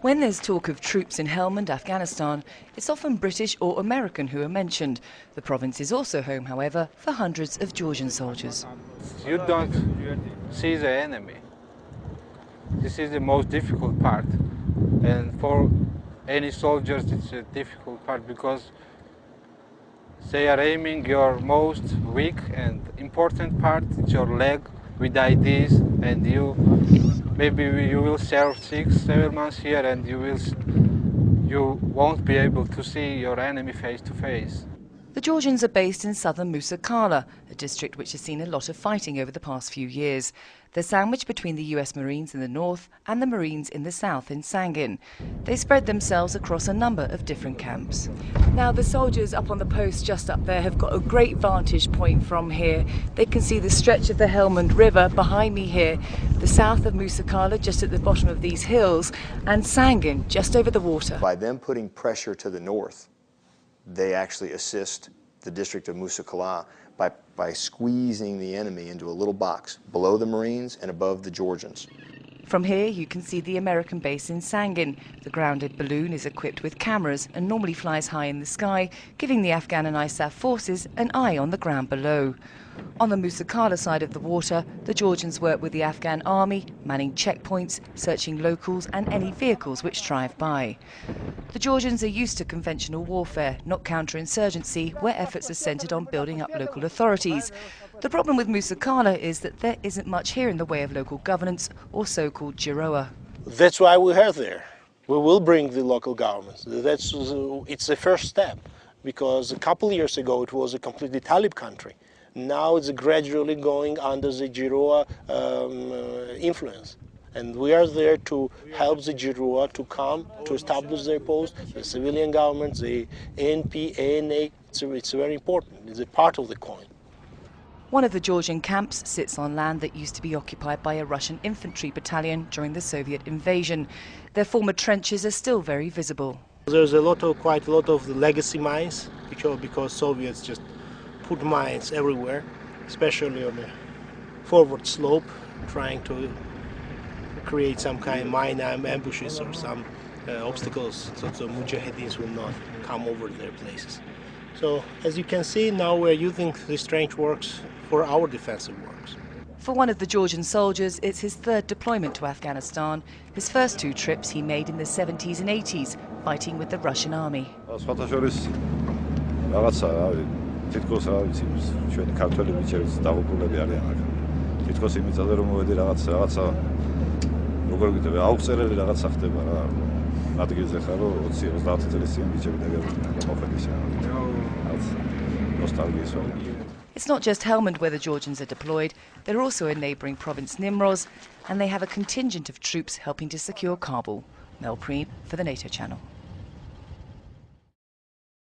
When there's talk of troops in Helmand, Afghanistan, it's often British or American who are mentioned. The province is also home, however, for hundreds of Georgian soldiers. You don't see the enemy. This is the most difficult part. And for any soldiers, it's a difficult part because they are aiming your most weak and important part, it's your leg with IDs, and maybe you will serve 6-7 months here and you won't be able to see your enemy face to face. The Georgians are based in southern Musa, Qala, a district which has seen a lot of fighting over the past few years. They're sandwiched between the US Marines in the north and the Marines in the south in Sangin. They spread themselves across a number of different camps. Now the soldiers up on the post just up there have got a great vantage point from here. They can see the stretch of the Helmand River behind me here, the south of Musa Qala just at the bottom of these hills, and Sangin just over the water. By them putting pressure to the north, they actually assist the district of Musa Qala by squeezing the enemy into a little box below the Marines and above the Georgians. From here you can see the American base in Sangin. The grounded balloon is equipped with cameras and normally flies high in the sky, giving the Afghan and ISAF forces an eye on the ground below. On the Musa Qala side of the water, the Georgians work with the Afghan army, manning checkpoints, searching locals and any vehicles which drive by. The Georgians are used to conventional warfare, not counterinsurgency, where efforts are centred on building up local authorities. The problem with Musa Qala is that there isn't much here in the way of local governance or so-called Giroa. That's why we are there. We will bring the local governments. It's the first step, because a couple of years ago it was a completely Talib country. Now it's gradually going under the Giroa influence. And we are there to help the Giroa to come, to establish their post, the civilian government, the ANP, ANA. It's very important. It's a part of the coin. One of the Georgian camps sits on land that used to be occupied by a Russian infantry battalion during the Soviet invasion. Their former trenches are still very visible. There's quite a lot of the legacy mines, because Soviets just put mines everywhere, especially on the forward slope, trying to create some kind of mine ambushes or some obstacles so Mujahideens will not come over their places. So as you can see, now we're using these trench works for our defensive works. For one of the Georgian soldiers, it's his third deployment to Afghanistan. His first two trips he made in the 70s and 80s, fighting with the Russian army. თითქოს რა ვიცი ჩვენი ქართველი ბიჭების დაღუპულები არიან აქ. თითქოს იმიწაზე რომ მოვედი რაღაცა როგორ ვიტყვი აუწერელი რაღაცა ხდება რა. ადგილზე ხარ რომ 20-30 წელი წინ ბიჭები დაგებრუნდნენ და მოხდეს ნოსტალგიის. It's not just Helmand where the Georgians are deployed, they're also in neighbouring province Nimroz, and they have a contingent of troops helping to secure Kabul. Mel Preem for the NATO channel.